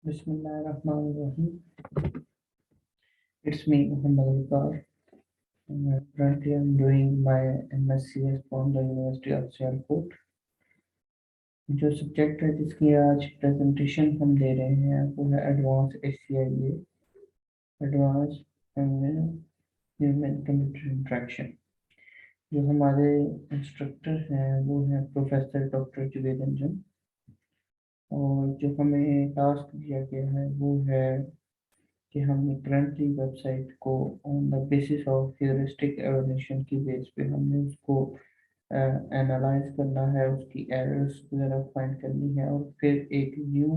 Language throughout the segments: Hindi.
Bismillahirrahmanirrahim. It's me, Muhammad Alkar. Currently, I'm doing my MSc from the University of Sialkot. जो सब्जेक्ट है जिसकी आज प्रेजेंटेशन हम दे रहे हैं वो है advance ACIA, advance human computer interaction. जो हमारे इंस्ट्रक्टर हैं वो हैं प्रोफेसर डॉक्टर जुवेद अंजम, और जो हमें टास्क दिया गया है वो है कि हमने करंटली वेबसाइट को on the basis of heuristic evolution की बेस पे हमने उसको एनालाइज करना है, उसकी एरर्स वगैरह फाइंड करनी है और फिर एक न्यू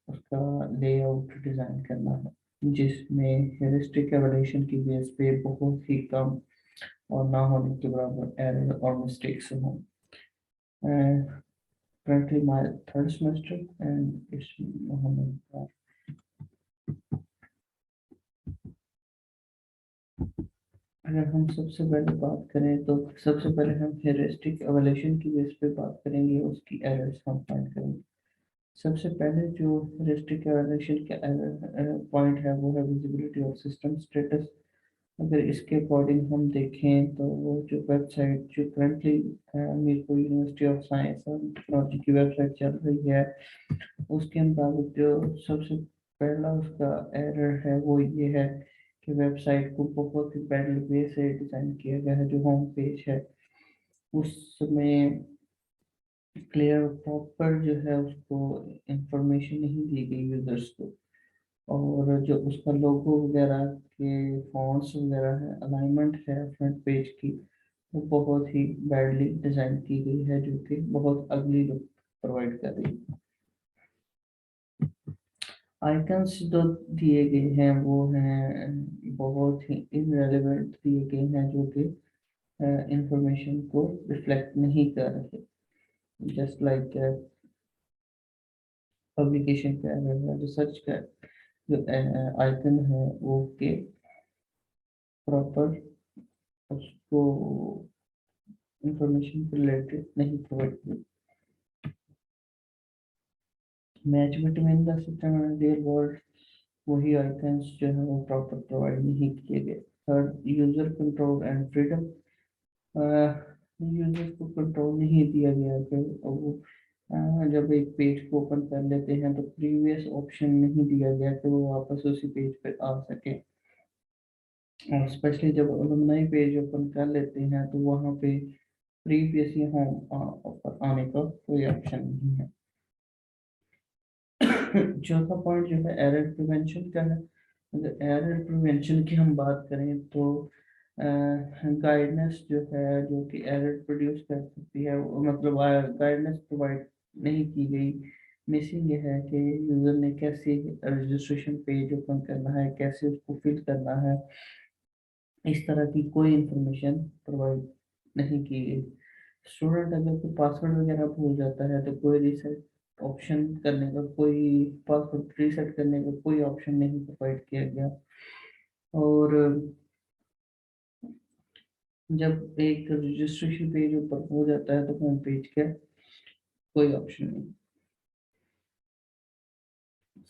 उसका लेआउट डिज़ाइन करना है जिसमें ह्यूरिस्टिक एवोल्यूशन की बेस पे बहुत ही कम और ना होने के बराबर एरर और मिस्टेक्स हों। Currently my third semester and it's Muhammad. अगर हम सबसे पहले बात करें तो सबसे पहले हम ह्यूरिस्टिक एवोल्यूशन की बेस पे बात करेंगे, उसकी एरर्स हम फाइंड करेंगे। सबसे पहले जो ह्यूरिस्टिक एवोल्यूशन का एरर पॉइंट है वो है विजिबिलिटी ऑफ सिस्टम स्टेटस। अगर इसके अकॉर्डिंग हम देखें तो वो जो वेबसाइट जो currently Mirpur university of science और टेक्नोलॉजी की वेबसाइट चल रही है उसके मुताबिक जो सबसे पहला उसका एरर है वो ये है कि वेबसाइट को बहुत ही बैडली वे से डिज़ाइन किया गया है। जो होम पेज है उसमें क्लियर प्रॉपर जो है उसको इंफॉर्मेशन नहीं दी गई यूजर्स को, और जो उसका लोगो वगैरह के फॉन्ट्स वगैरह है, अलाइनमेंट है फ्रंट पेज की, वो बहुत ही बैडली डिज़ाइन की गई है जो कि बहुत अगली लुक प्रोवाइड कर रही है। आइकन्स जो दिए गए हैं वो हैं बहुत ही इनरेलेवेंट दिए गए हैं जो कि इंफॉर्मेशन को रिफ्लेक्ट नहीं कर रहे। जस्ट लाइक पब्लिकेशन का है, रिसर्च का जो आइकन है वो के प्रॉपर उसको इंफॉर्मेशन रिलेटेड नहीं प्रोवाइड की। Match between the system and real world वही आइकन्स जो है वो प्रॉपर प्रोवाइड नहीं किए गए। Third, user control and freedom. User को कंट्रोल नहीं दिया गया कि वो जब एक पेज को ओपन कर लेते हैं तो प्रीवियस ऑप्शन नहीं दिया गया कि वो वापस उसी पेज पर आ सके, और स्पेशली जब अलुमनाई पेज ओपन कर लेते हैं तो वहाँ पे प्रीवियस या होम आने का कोई ऑप्शन नहीं है। चौथा पॉइंट जो है एरर प्रिवेंशन का है। अगर एरर प्रिवेंशन की हम बात करें तो गाइडेंस जो है जो कि एरर प्रोड्यूस कर सकती है वो मतलब गाइडेंस प्रोवाइड नहीं की गई। मिसिंग ये है कि यूज़र ने कैसे रजिस्ट्रेशन पेज ओपन करना है, कैसे उसको फिल करना है, इस तरह की कोई इंफॉर्मेशन प्रोवाइड नहीं की गई। स्टूडेंट अगर कोई पासवर्ड वगैरह भूल जाता है तो कोई रीसेट ऑप्शन करने का, कोई पासवर्ड रीसेट करने का कोई ऑप्शन नहीं प्रोवाइड किया गया। और जब एक रजिस्ट्रेशन पेज ऊपर हो जाता है तो होम पेज का कोई ऑप्शन नहीं।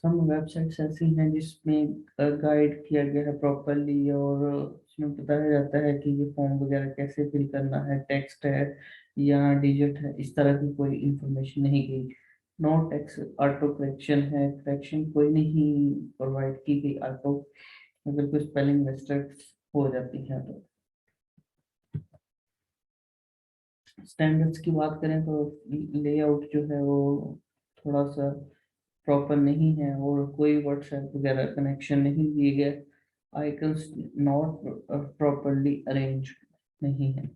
सम वेबसाइट्स ऐसी हैं जिसमें गाइड किया गया है प्रॉपरली और उसमें बताया जाता है कि ये फॉर्म वगैरह कैसे फिल करना है, टेक्स्ट है या डिजिट है, इस तरह की कोई इंफॉर्मेशन नहीं गई। नो टेक्स्ट ऑटो करेक्शन है, करेक्शन कोई नहीं प्रोवाइड की गई ऑटो, अगर कोई स्पेलिंग मिस्टेक्स हो जाती है तो। स्टैंडर्ड्स की बात करें तो लेआउट जो है वो थोड़ा सा प्रॉपर नहीं है और कोई व्हाट्सएप वगैरह कनेक्शन नहीं दिए गए। आइकन्स नॉट प्रॉपरली अरेंज नहीं है।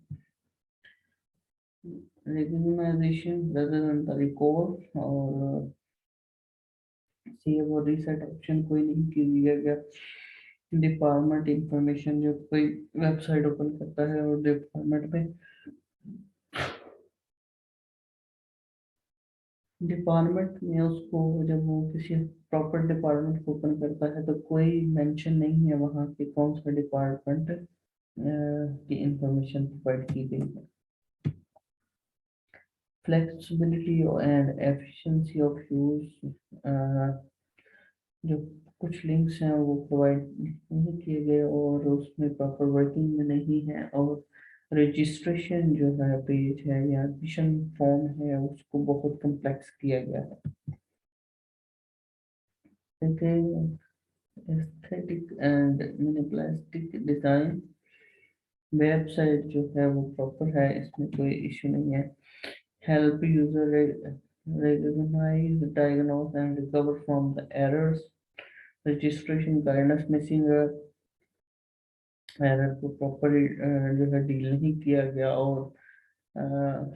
Recognization rather than the recall और सेव और रीसेट ऑप्शन कोई नहीं दिया गया। डिपार्टमेंट इंफॉर्मेशन, जो कोई वेबसाइट ओपन करता है और डिपार्टमेंट में उसको जब वो किसी प्रॉपर डिपार्टमेंट को ओपन करता है तो कोई मेंशन नहीं है वहाँ के कौन सा डिपार्टमेंट की इंफॉर्मेशन प्रोवाइड की गई है। Flexibility and efficiency of use, जो कुछ लिंक्स हैं वो प्रोवाइड नहीं किए गए और उसमें प्रॉपर वर्किंग में नहीं है, और रजिस्ट्रेशन जो है पेज है या एडमिशन फॉर्म है उसको बहुत कम्प्लेक्स किया गया है। Aesthetic and minimalistic design, website जो है वो प्रॉपर है, इसमें कोई इशू नहीं है। Help user recognize, diagnose and recover from the errors, registration guidance missing, error को प्रॉपर जो है डील नहीं किया गया, और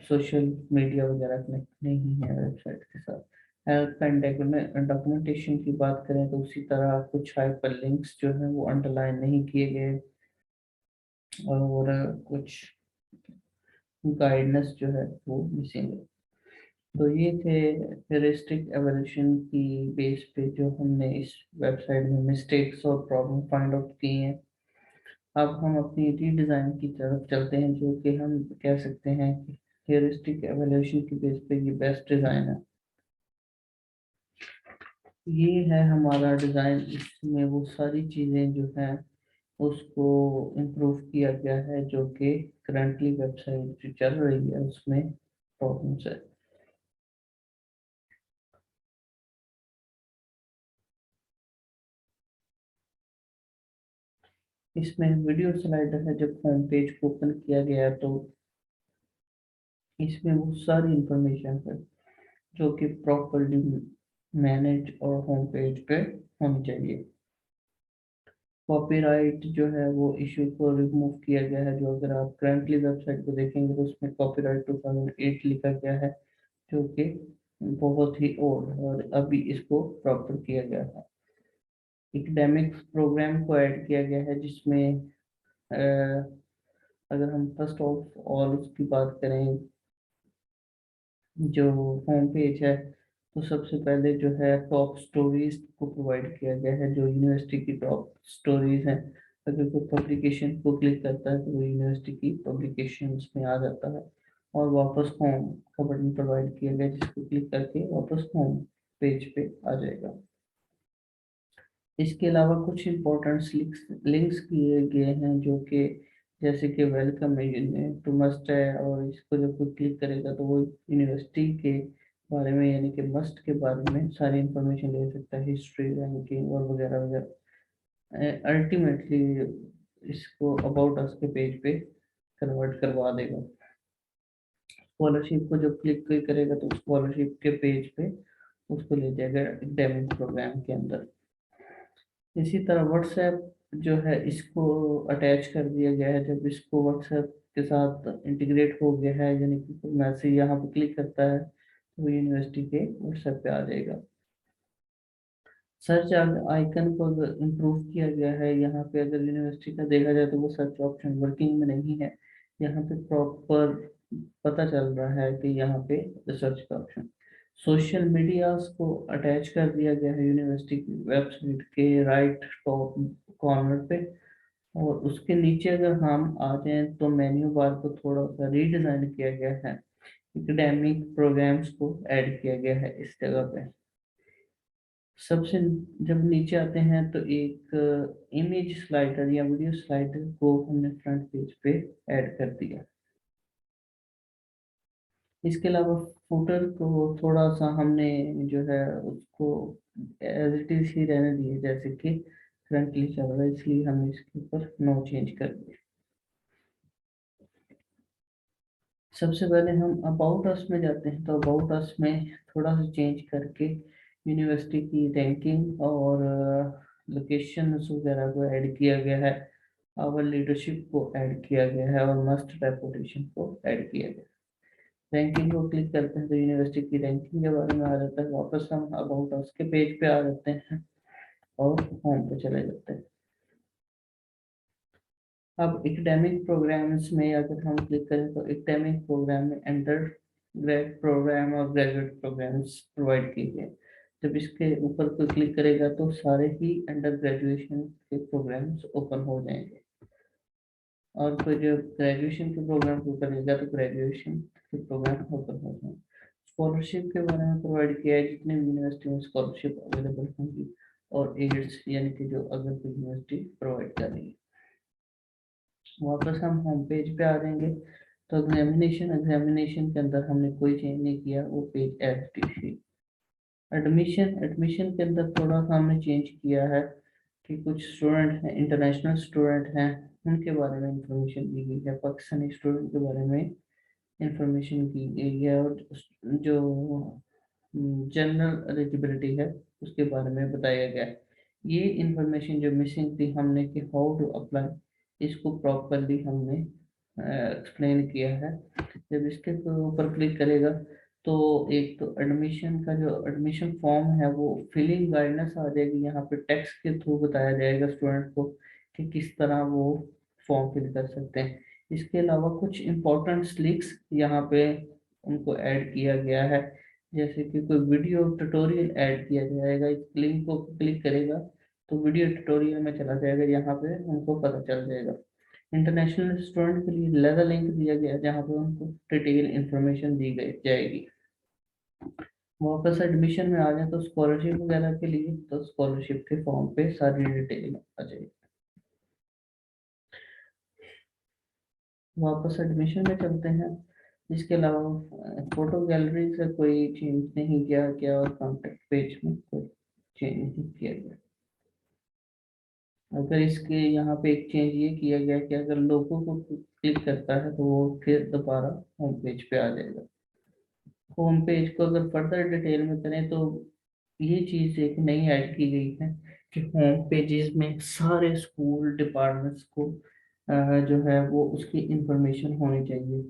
सोशल मीडिया वगैरह कनेक्ट नहीं है वेबसाइट के साथ। हेल्प एंड डॉक्यूमेंटेशन की बात करें तो उसी तरह कुछ हाइपर लिंक्स जो है वो अंडरलाइन नहीं किए गए, और कुछ गाइडेंस जो है वो मिसिंग है। तो ये थे हेरिस्टिक एवोल्यूशन की बेस पे जो हमने इस वेबसाइट में मिस्टेक्स और प्रॉब्लम फाइंड आउट की हैं। अब हम अपनी रीडिज़ाइन की तरफ चलते हैं, जो कि हम कह सकते हैं कि हेरिस्टिक एवोल्यूशन की बेस पे ये बेस्ट डिज़ाइन है। ये है हमारा डिज़ाइन, इसमें वो सारी चीज़ें जो हैं उसको इम्प्रूव किया गया है, जो कि करंटली वेबसाइट जो चल रही है उसमें प्रॉब्लम्स है। इसमें वीडियो स्लाइडर है, जब होम पेज को ओपन किया गया तो इसमें वो सारी इंफॉर्मेशन है जो कि प्रॉपरली मैनेज और होम पेज पे होनी चाहिए। कॉपीराइट जो है वो इशू को रिमूव किया गया है, जो अगर आप करंटली वेबसाइट को देखेंगे तो उसमें कॉपीराइट 2008 लिखा गया है, जो कि बहुत ही ओल्ड है, और अभी इसको प्रॉपर किया गया है। एकेडमिक प्रोग्राम को ऐड किया गया है, जिसमें अगर हम फर्स्ट ऑफ ऑल उसकी बात करें, जो होम पेज है तो सबसे पहले जो है टॉप स्टोरीज को प्रोवाइड किया गया है, जो यूनिवर्सिटी की टॉप स्टोरीज हैं। अगर कोई पब्लिकेशन को क्लिक करता है तो वो यूनिवर्सिटी की पब्लिकेशन में आ जाता है, और वापस होम का बटन प्रोवाइड किया गया जिसको क्लिक करके वापस होम पेज पे आ जाएगा। इसके अलावा कुछ इंपॉर्टेंट लिंक्स किए गए हैं, जो कि जैसे कि वेलकम टू मस्ट है, और इसको जब कोई क्लिक करेगा तो वो यूनिवर्सिटी के बारे में यानी कि मस्ट के बारे में सारी इंफॉर्मेशन ले सकता है, हिस्ट्री, रैंकिंग और वगैरह वगैरह। अल्टीमेटली इसको अबाउट अस के पेज पे कन्वर्ट करवा देगा। स्कॉलरशिप को जब क्लिक कोई करेगा तो स्कॉलरशिप के पेज पे उसको ले जाएगा एकेडमिक प्रोग्राम के अंदर। इसी तरह व्हाट्सएप जो है इसको अटैच कर दिया गया है, जब इसको व्हाट्सएप के साथ इंटीग्रेट हो गया है, यानी कि कोई मैसेज यहाँ पे क्लिक करता है तो वो यूनिवर्सिटी के व्हाट्सएप पे आ जाएगा। सर्च आइकन को इम्प्रूव किया गया है, यहाँ पे अगर यूनिवर्सिटी का देखा जाए तो वो सर्च ऑप्शन वर्किंग में नहीं है, यहाँ पे प्रॉपर पता चल रहा है कि यहाँ पे रिसर्च का ऑप्शन। सोशल मीडियाज को अटैच कर दिया गया है यूनिवर्सिटी की वेबसाइट के राइट टॉप कॉर्नर पे, और उसके नीचे अगर हम आ जाएं तो मेन्यू बार को थोड़ा सा रीडिजाइन किया गया है, एकेडमिक प्रोग्राम्स को ऐड किया गया है इस जगह पे। सबसे जब नीचे आते हैं तो एक इमेज स्लाइडर या वीडियो स्लाइडर को हमने फ्रंट पेज पे ऐड कर दिया। इसके अलावा फुटर को थोड़ा सा हमने जो है उसको एज इट इज ही रहने दिए, जैसे कि करंटली चल रहा है, इसलिए हमने इसके ऊपर नो चेंज कर दिया। सबसे पहले हम अबाउट अस में जाते हैं, तो अबाउट अस में थोड़ा सा चेंज करके यूनिवर्सिटी की रैंकिंग और लोकेशन वगैरह को ऐड किया गया है, आवर लीडरशिप को ऐड किया गया है, और मस्ट रेपुटेशन को ऐड किया गया है। रैंकिंग को क्लिक करते हैं तो यूनिवर्सिटी की रैंकिंग के बारे में आ जाता है, वापस हम अबाउट अस के पेज पे आ जाते हैं और होम पे चले जाते हैं। अब एकेडमिक प्रोग्राम्स में अगर हम क्लिक करें तो एकेडमिक प्रोग्राम में अंडर ग्रेड प्रोग्राम और ग्रेजुएट प्रोग्राम्स प्रोवाइड किए गए। जब इसके ऊपर कोई क्लिक करेगा तो सारे ही अंडर ग्रेजुएशन के प्रोग्राम्स ओपन हो जाएंगे, और कोई जो ग्रेजुएशन के प्रोग्राम को करेगा तो ग्रेजुएशन के प्रोग्राम ओपन हो जाएंगे। स्कॉलरशिप के बारे में प्रोवाइड किया है, जितने भी यूनिवर्सिटी में स्कॉलरशिप अवेलेबल होंगी, और एड्स यानी कि जो अगर कोई यूनिवर्सिटी प्रोवाइड कर रही है। वापस हम होम पेज पे आ जाएंगे, तो एग्जामिनेशन के अंदर हमने कोई चेंज नहीं किया, वो page as it is. Admission के अंदर थोड़ा सा हमने चेंज किया है कि कुछ स्टूडेंट हैं, इंटरनेशनल स्टूडेंट हैं, उनके बारे में इंफॉर्मेशन दी गई है, पाकिस्तानी स्टूडेंट के बारे में इंफॉर्मेशन की गई है, और जो जनरल एलिजिबिलिटी है उसके बारे में बताया गया है। ये इंफॉर्मेशन जो मिसिंग थी हमने कि हाउ टू अप्लाई, इसको प्रॉपरली हमने एक्सप्लेन किया है। जब इसके ऊपर क्लिक करेगा तो एक तो एडमिशन का जो एडमिशन फॉर्म है वो फिलिंग गाइडेंस आ जाएगी, यहाँ पे टेक्स्ट के थ्रू बताया जाएगा स्टूडेंट को कि किस तरह वो फॉर्म फिल कर सकते हैं। इसके अलावा कुछ इंपॉर्टेंट लिंक्स यहाँ पे उनको ऐड किया गया है, जैसे कि कोई वीडियो ट्यूटोरियल ऐड किया जाएगा, इस लिंक को क्लिक करेगा तो वीडियो ट्यूटोरियल में चला जाएगा, यहाँ पे उनको पता चल जाएगा। इंटरनेशनल स्टूडेंट के लिए लेवल लिंक दिया गया जहाँ पे उनको डिटेल इंफॉर्मेशन दी गई जाएगी। वापस एडमिशन में आ जाए तो स्कॉलरशिप वगैरह के लिए तो स्कॉलरशिप के फॉर्म पे सारी डिटेल आ जाएगी। वापस एडमिशन में चलते हैं। इसके अलावा फोटो गैलरी से कोई चेंज नहीं किया गया, और कॉन्टेक्ट पेज में कोई चेंज नहीं किया गया। अगर इसके यहाँ पे एक चेंज ये किया गया कि अगर लोगों को क्लिक करता है तो वो फिर दोबारा होम पेज पे आ जाएगा। होम पेज को अगर फर्दर डिटेल में करें तो ये चीज एक नई ऐड की गई है कि होम पेजेस में सारे स्कूल डिपार्टमेंट्स को जो है वो उसकी इंफॉर्मेशन होनी चाहिए।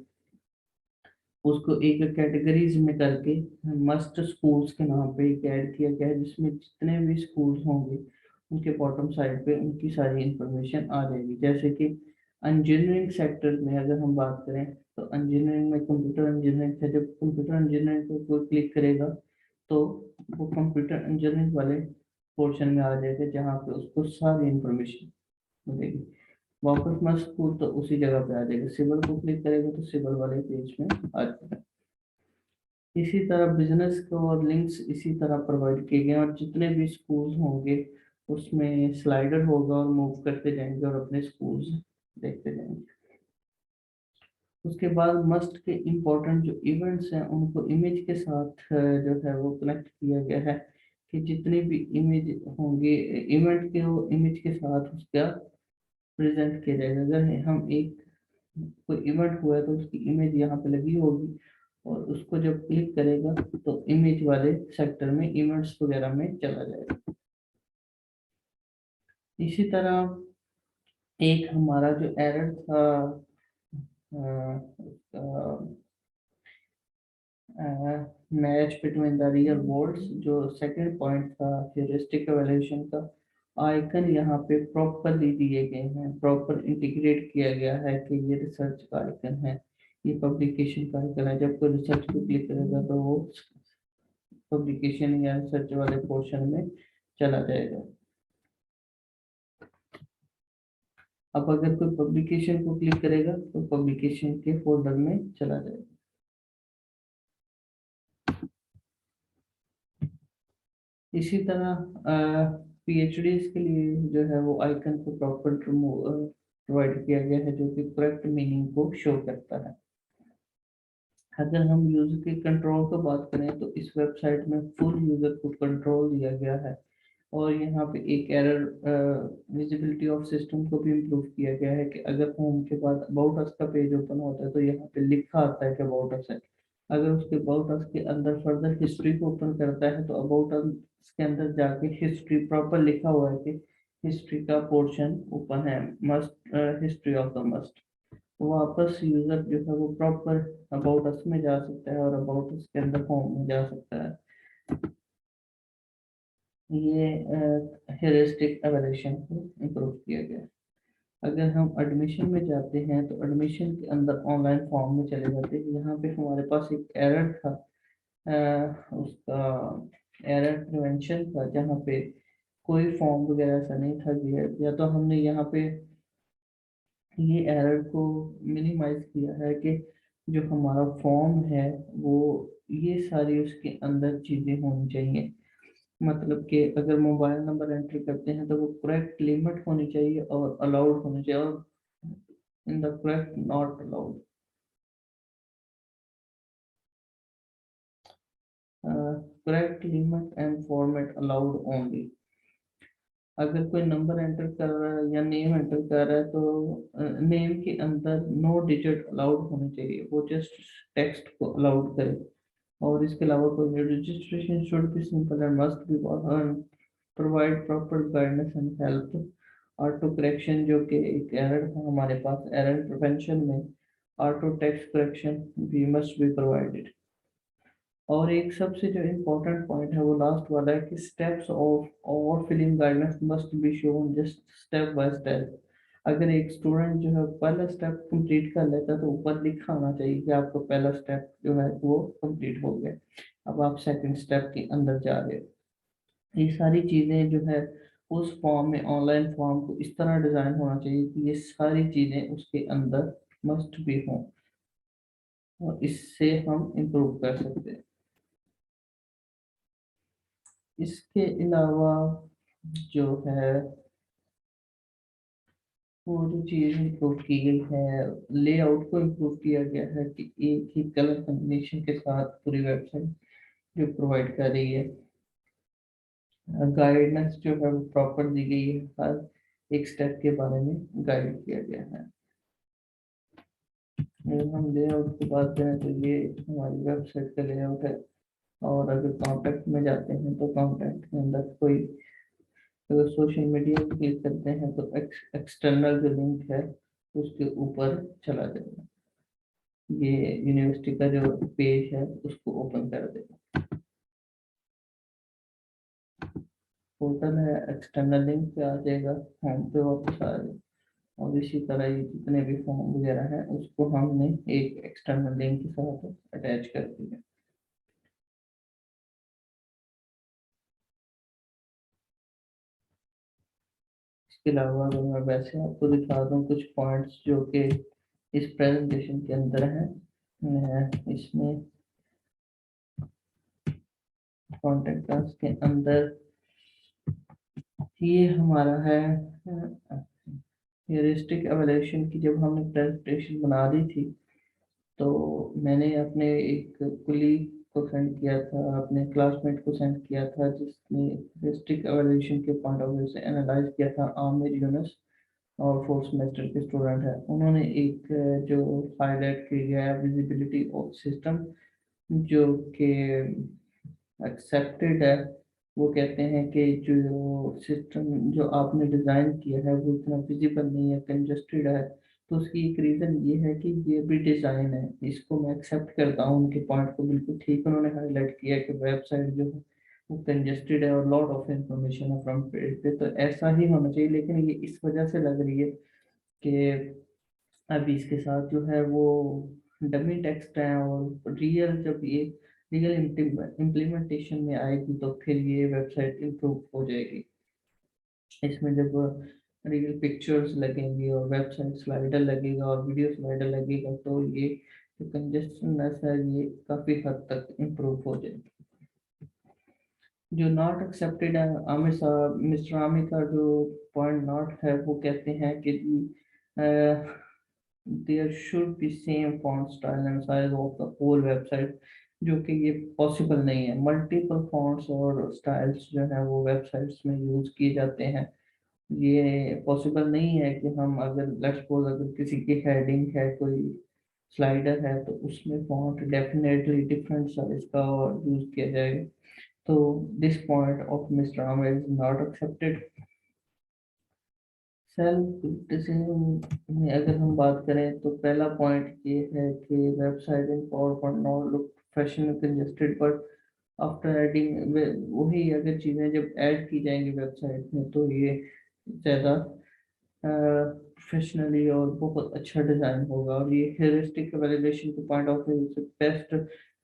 उसको एक कैटेगरीज में करके मस्ट स्कूल्स के नाम पे एक ऐड किया गया है, जिसमें जितने भी स्कूल्स होंगे उनके बॉटम साइड पे उनकी सारी इंफॉर्मेशन आ जाएगी। जैसे कि इंजीनियरिंग सेक्टर में अगर हम बात करें तो इंजीनियरिंग में कंप्यूटर इंजीनियरिंग है, जब कंप्यूटर इंजीनियरिंग को कोई क्लिक करेगा तो वो कंप्यूटर इंजीनियरिंग वाले पोर्शन में आ जाएगा, जहाँ पे उसको सारी इंफॉर्मेशन मिलेगी। वापस मस्ट स्कूल तो उसी जगह पे आ जाएगा, सिविल को क्लिक करेगा तो सिविल वाले पेज में आ जाएगा। इसी तरह बिजनेस को और लिंक्स इसी तरह प्रोवाइड किए गए हैं, और जितने भी स्कूल्स होंगे उसमें स्लाइडर होगा और मूव करते जाएंगे और अपने स्कूल्स देखते जाएंगे। उसके बाद मस्ट के इम्पोर्टेंट जो इवेंट्स हैं उनको इमेज के साथ जो है वो कनेक्ट किया गया है, कि जितने भी इमेज होंगे इवेंट के, वो इमेज के साथ उसका प्रेजेंट किया जाएगा। अगर हम एक कोई इवेंट हुआ है तो उसकी इमेज यहाँ पे लगी होगी, और उसको जब क्लिक करेगा तो इमेज वाले सेक्टर में इवेंट्स वगैरह में चला जाएगा। इसी तरह एक हमारा जो एरर था match between the real worlds, जो सेकंड पॉइंट था ह्यूरिस्टिक एवोल्यूशन का, आइकन यहाँ पे प्रॉपरली दिए गए हैं, प्रॉपर इंटीग्रेट किया गया है कि ये रिसर्च का आइकन है, ये पब्लिकेशन का आइकन है। जब कोई रिसर्च पे क्लिक करेगा तो वो पब्लिकेशन या रिसर्च वाले पोर्शन में चला जाएगा। अब अगर कोई पब्लिकेशन को क्लिक करेगा तो पब्लिकेशन के फोल्डर में चला जाएगा। इसी तरह पीएचडी के लिए जो है वो आइकन को प्रॉपर प्रोवाइड किया गया है, जो कि करेक्ट मीनिंग को शो करता है। अगर हम यूजर के कंट्रोल की बात करें तो इस वेबसाइट में फुल यूजर को कंट्रोल दिया गया है, और यहाँ पे एक एरर विजिबिलिटी ऑफ सिस्टम को भी इम्प्रूव किया गया है कि अगर होम के बाद अबाउट अस का पेज ओपन होता है तो यहाँ पे लिखा आता है कि अबाउट अस है। अगर उसके अबाउट अस के अंदर फर्दर हिस्ट्री को ओपन करता है तो अबाउट अस के अंदर जाके हिस्ट्री प्रॉपर लिखा हुआ है कि हिस्ट्री का पोर्शन ओपन है, must history of the must. वापस यूजर जो है वो प्रॉपर अबाउट अस में जा सकता है और अबाउट अस के अंदर होम में जा सकता है। ये हेरिस्टिक एवोल्यूशन को इम्प्रूव किया गया। अगर हम एडमिशन में जाते हैं तो एडमिशन के अंदर ऑनलाइन फॉर्म में चले जाते हैं, यहाँ पे हमारे पास एक एरर था, उसका एरर प्रिवेंशन था, जहाँ पे कोई फॉर्म वगैरह ऐसा नहीं था दिया, या तो हमने यहाँ पे ये एरर को मिनिमाइज किया है कि जो हमारा फॉर्म है वो ये सारी उसके अंदर चीजें होनी चाहिए। मतलब कि अगर मोबाइल नंबर एंटर करते हैं तो वो करेक्ट लिमिट होनी चाहिए और अलाउड होनी चाहिए, और in the correct not allowed. Correct limit and format allowed only. अगर कोई नंबर एंटर कर रहा है या नेम एंटर कर रहा है तो नेम के अंदर नो डिजिट अलाउड होनी चाहिए, वो जस्ट टेक्स्ट को अलाउड करे। और इसके अलावा कोई registration should be simple and must be provide proper guidance and help. Auto correction जो कि एक एरर था हमारे पास, एरर प्रिवेंशन में ऑटो टेक्स्ट करेक्शन भी मस्ट बी प्रोवाइडेड। और एक सबसे जो इम्पोर्टेंट पॉइंट है वो लास्ट वाला है कि स्टेप्स ऑफ और filling guidance must be shown just step by step. अगर एक स्टूडेंट जो है पहला स्टेप कंप्लीट कर लेता है तो ऊपर लिखा होना चाहिए कि आपका पहला स्टेप जो है वो कंप्लीट हो गया, अब आप सेकंड स्टेप के अंदर जा रहे हो। ये सारी चीजें जो है उस फॉर्म में, ऑनलाइन फॉर्म को इस तरह डिजाइन होना चाहिए कि ये सारी चीजें उसके अंदर मस्ट बी हों, और इससे हम इम्प्रूव कर सकते हैं। इसके अलावा जो है वो जो चीज इम्प्रूव की गई है, लेआउट को इम्प्रूव किया गया है कि एक ही कलर कॉम्बिनेशन के साथ पूरी वेबसाइट जो प्रोवाइड कर रही है। गाइडेंस जो है वो प्रॉपर दी गई है, हर एक स्टेप के बारे में गाइड किया गया है। अगर हम लेआउट की बात करें तो ये हमारी वेबसाइट का लेआउट है। और अगर कॉन्टैक्ट में जाते हैं तो कॉन्टैक्ट के अंदर कोई, अगर सोशल मीडिया पे क्लिक करते हैं तो एक्सटर्नल जो लिंक है उसके ऊपर चला जाएगा, ये यूनिवर्सिटी का जो पेज है उसको ओपन कर देगा। पोर्टल है, एक्सटर्नल लिंक पे आ जाएगा, होम पे वापस आ जाएगा। और इसी तरह ये जितने भी फॉर्म वगैरह हैं उसको हमने एक एक्सटर्नल लिंक के साथ अटैच कर दिया। इसके अलावा अगर मैं वैसे आपको दिखा दूँ कुछ पॉइंट्स जो कि इस प्रेजेंटेशन के अंदर हैं, इसमें कॉन्टेक्ट अस के अंदर ये हमारा है ह्यूरिस्टिक एवल्यूशन की। जब हमने प्रेजेंटेशन बना दी थी तो मैंने अपने एक कुलीग को सेंड किया था, अपने क्लासमेट को सेंड किया था, जिसने ह्यूरिस्टिक एवल्यूशन के पॉइंट ऑफ व्यू से एनालाइज किया था। आमिर यूनुस और फोर्थ सेमेस्टर के स्टूडेंट है, उन्होंने एक जो हाईलाइट किया गया है विजिबिलिटी ऑफ सिस्टम जो कि एक्सेप्टेड है। वो कहते हैं कि जो सिस्टम जो आपने डिज़ाइन किया है वो इतना विजिबल नहीं है, कंजस्टेड है। तो उसकी एक रीज़न ये है कि ये भी डिज़ाइन है, इसको मैं एक्सेप्ट करता हूँ। उनके पॉइंट को बिल्कुल ठीक उन्होंने हाईलाइट किया कि वेबसाइट जो है वो कंजस्टेड है और लॉट ऑफ इंफॉर्मेशन है फ्रंट पेज पे, तो ऐसा ही होना चाहिए। लेकिन ये इस वजह से लग रही है कि अभी इसके साथ जो है वो डमी टेक्स्ट है, और रियल जब ये रियल इम्प्लीमेंटेशन में आएगी तो फिर ये वेबसाइट इम्प्रूव हो जाएगी। इसमें जब रियल पिक्चर्स लगेंगी और वेबसाइट स्लाइडर लगेगा और वीडियो स्लाइडर लगेगा तो ये जो कंजेस्टनेस है ये काफ़ी हद तक इम्प्रूव हो जाएगी। जो नॉट एक्सेप्टेड है, आमिर साहब, मिस्टर आमिर का जो पॉइंट नॉट है वो कहते हैं कि there should be same font style and size of the whole website, जो कि ये पॉसिबल नहीं है। मल्टीपल फॉन्ट्स और स्टाइल्स जो है वो वेबसाइट्स में यूज किए जाते हैं। ये पॉसिबल नहीं है कि हम अगर लेट्स सपोज अगर किसी की हेडिंग है, कोई स्लाइडर है, तो उसमें फॉन्ट डेफिनेटली डिफरेंट साइज का यूज किया जाएगा। तो this point of mister Aamir is not accepted. Self criticism में अगर हम बात करें तो पहला पॉइंट ये है कि website in PowerPoint not look professional congested, but after adding, वही अगर चीज़ें जब ऐड की जाएंगी वेबसाइट में तो ये ज़्यादा प्रोफेशनली और बहुत अच्छा डिज़ाइन होगा। और ये हेरिस्टिक वैलिडेशन के पॉइंट ऑफ व्यू से बेस्ट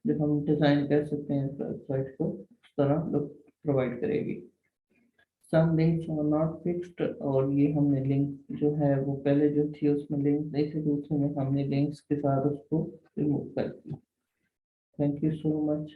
जो हम डिज़ाइन कर सकते हैं वेबसाइट को उस तरह लोग प्रोवाइड करेगी। Some links are not fixed, और ये हमने लिंक जो है वो पहले जो थी उसमें लिंक नहीं थे, दूसरे में हमने लिंक्स के साथ उसको रिमूव कर दिया। Thank you so much.